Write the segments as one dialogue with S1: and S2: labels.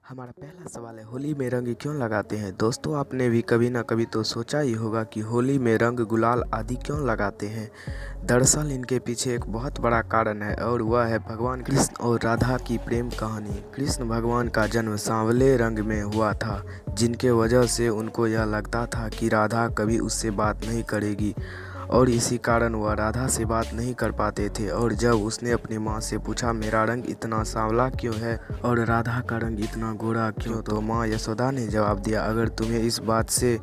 S1: हमारा पहला सवाल है, होली में रंग क्यों लगाते हैं। दोस्तों, आपने भी कभी ना कभी तो सोचा ही होगा कि होली में रंग गुलाल आदि क्यों लगाते हैं। दरअसल इनके पीछे एक बहुत बड़ा कारण है और वह है भगवान कृष्ण और राधा की प्रेम कहानी। कृष्ण भगवान का जन्म सांवले रंग में हुआ था, जिनके वजह से उनको यह लगता था कि राधा कभी उससे बात नहीं करेगी और इसी कारण वह राधा से बात नहीं कर पाते थे। और जब उसने अपनी माँ से पूछा, मेरा रंग इतना सांवला क्यों है और राधा का रंग इतना गोरा क्यों, तो माँ यशोदा ने जवाब दिया, अगर तुम्हें इस बात से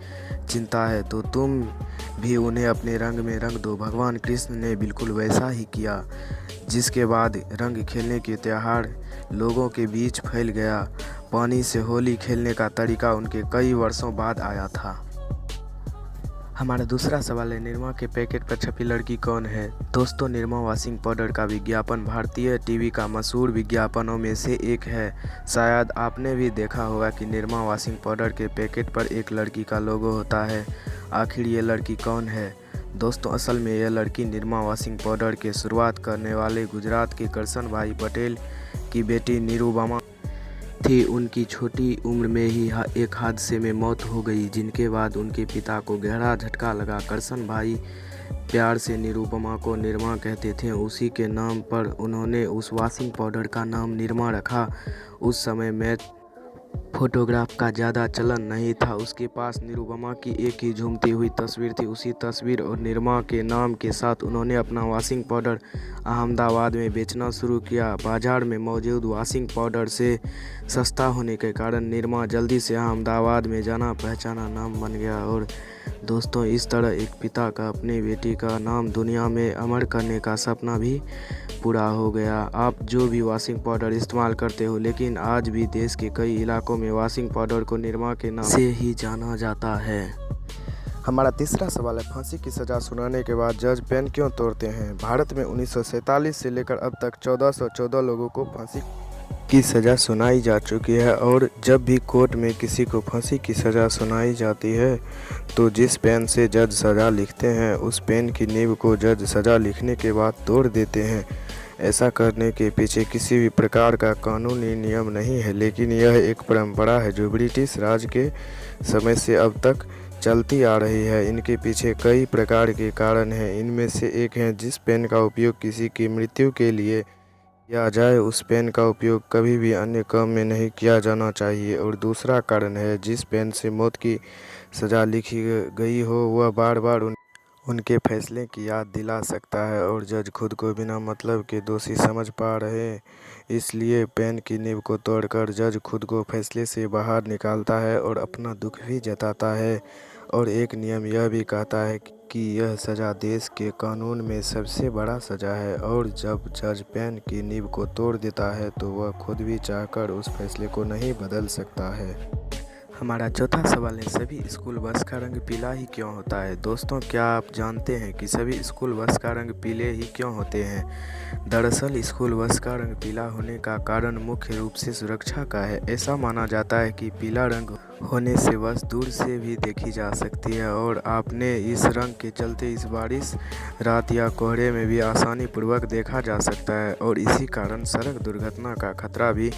S1: चिंता है तो तुम भी उन्हें अपने रंग में रंग दो। भगवान कृष्ण ने बिल्कुल वैसा ही किया, जिसके बाद रंग खेलने के त्यौहार लोगों के बीच फैल गया। पानी से होली खेलने का तरीका उनके कई वर्षों बाद आया था। हमारा दूसरा सवाल है, निरमा के पैकेट पर छपी लड़की कौन है। दोस्तों, निरमा वॉशिंग पाउडर का विज्ञापन भारतीय टीवी का मशहूर विज्ञापनों में से एक है। शायद आपने भी देखा होगा कि निरमा वॉशिंग पाउडर के पैकेट पर एक लड़की का लोगो होता है। आखिर ये लड़की कौन है। दोस्तों, असल में यह लड़की निरमा वॉशिंग पाउडर की शुरुआत करने वाले गुजरात के करसन भाई पटेल की बेटी निरुपमा थी। उनकी छोटी उम्र में ही एक हादसे में मौत हो गई, जिनके बाद उनके पिता को गहरा झटका लगा। करसन भाई प्यार से निरुपमा को निरमा कहते थे। उसी के नाम पर उन्होंने उस वॉशिंग पाउडर का नाम निरमा रखा। उस समय में फोटोग्राफ का ज़्यादा चलन नहीं था। उसके पास निरुपमा की एक ही झूमती हुई तस्वीर थी। उसी तस्वीर और निरमा के नाम के साथ उन्होंने अपना वॉशिंग पाउडर अहमदाबाद में बेचना शुरू किया। बाजार में मौजूद वॉशिंग पाउडर से सस्ता होने के कारण निरमा जल्दी से अहमदाबाद में जाना पहचाना नाम बन गया। और दोस्तों, इस तरह एक पिता का अपनी बेटी का नाम दुनिया में अमर करने का सपना भी पूरा हो गया। आप जो भी वॉशिंग पाउडर इस्तेमाल करते हो, लेकिन आज भी देश के कई इलाकों में वॉशिंग पाउडर को निरमा के नाम से ही जाना जाता है। हमारा तीसरा सवाल है, फांसी की सज़ा सुनाने के बाद जज पेन क्यों तोड़ते हैं। भारत में 1947 से लेकर अब तक 1414 लोगों को फांसी की सज़ा सुनाई जा चुकी है। और जब भी कोर्ट में किसी को फांसी की सज़ा सुनाई जाती है तो जिस पेन से जज सज़ा लिखते हैं, उस पेन की नींव को जज सज़ा लिखने के बाद तोड़ देते हैं। ऐसा करने के पीछे किसी भी प्रकार का कानूनी नियम नहीं है, लेकिन यह एक परंपरा है जो ब्रिटिश राज के समय से अब तक चलती आ रही है। इनके पीछे कई प्रकार के कारण हैं। इनमें से एक है, जिस पेन का उपयोग किसी की मृत्यु के लिए किया जाए, उस पेन का उपयोग कभी भी अन्य काम में नहीं किया जाना चाहिए। और दूसरा कारण है, जिस पेन से मौत की सज़ा लिखी गई हो वह बार बार उनके फैसले की याद दिला सकता है और जज खुद को बिना मतलब के दोषी समझ पा रहे। इसलिए पेन की नींव को तोड़कर जज खुद को फैसले से बाहर निकालता है और अपना दुख भी जताता है। और एक नियम यह भी कहता है कि यह सज़ा देश के कानून में सबसे बड़ा सज़ा है। और जब जज पेन की नींव को तोड़ देता है तो वह खुद भी चाहकर उस फैसले को नहीं बदल सकता है। हमारा चौथा सवाल है, सभी स्कूल बस का रंग पीला ही क्यों होता है। दोस्तों, क्या आप जानते हैं कि सभी स्कूल बस का रंग पीले ही क्यों होते हैं। दरअसल स्कूल बस का रंग पीला होने का कारण मुख्य रूप से सुरक्षा का है। ऐसा माना जाता है कि पीला रंग होने से बस दूर से भी देखी जा सकती है और आपने इस रंग के चलते इस बारिश रात या कोहरे में भी आसानी पूर्वक देखा जा सकता है। और इसी कारण सड़क दुर्घटना का खतरा भी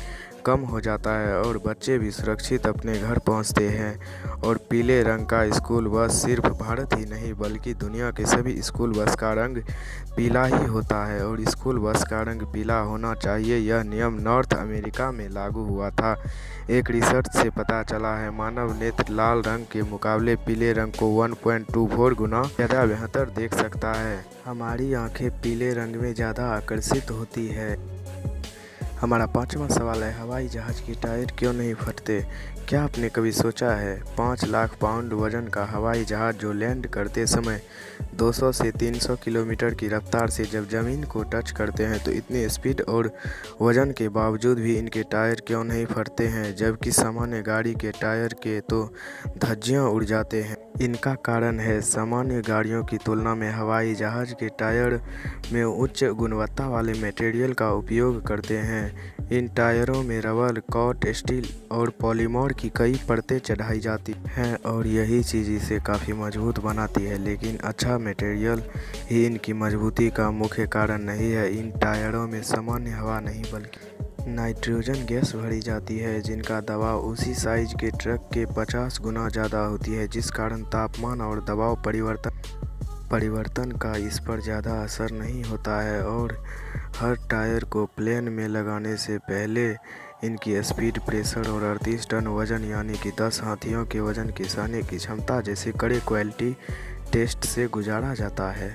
S1: कम हो जाता है और बच्चे भी सुरक्षित अपने घर पहुंचते हैं। और पीले रंग का स्कूल बस सिर्फ भारत ही नहीं बल्कि दुनिया के सभी स्कूल बस का रंग पीला ही होता है। और स्कूल बस का रंग पीला होना चाहिए, यह नियम नॉर्थ अमेरिका में लागू हुआ था। एक रिसर्च से पता चला है, मानव नेत्र लाल रंग के मुकाबले पीले रंग को 1.24 गुना ज़्यादा बेहतर देख सकता है। हमारी आंखें पीले रंग में ज़्यादा आकर्षित होती है। हमारा पांचवा सवाल है, हवाई जहाज़ की टायर क्यों नहीं फटते। क्या आपने कभी सोचा है, 5 लाख पाउंड वजन का हवाई जहाज़ जो लैंड करते समय 200 से 300 किलोमीटर की रफ्तार से जब ज़मीन को टच करते हैं तो इतनी स्पीड और वज़न के बावजूद भी इनके टायर क्यों नहीं फटते हैं, जबकि सामान्य गाड़ी के टायर के तो धज्जियाँ उड़ जाते हैं। इनका कारण है, सामान्य गाड़ियों की तुलना में हवाई जहाज़ के टायर में उच्च गुणवत्ता वाले मटेरियल का उपयोग करते हैं। इन टायरों में रबर, कॉट, स्टील और पॉलीमर की कई परतें चढ़ाई जाती हैं और यही चीज़ इसे काफ़ी मजबूत बनाती है। लेकिन अच्छा मटेरियल ही इनकी मजबूती का मुख्य कारण नहीं है। इन टायरों में सामान्य हवा नहीं बल्कि नाइट्रोजन गैस भरी जाती है जिनका दबाव उसी साइज के ट्रक के 50 गुना ज़्यादा होती है, जिस कारण तापमान और दबाव परिवर्तन का इस पर ज़्यादा असर नहीं होता है। और हर टायर को प्लेन में लगाने से पहले इनकी स्पीड, प्रेशर और 38 टन वजन यानी कि 10 हाथियों के वजन की सहने की क्षमता जैसे कड़े क्वालिटी टेस्ट से गुजारा जाता है।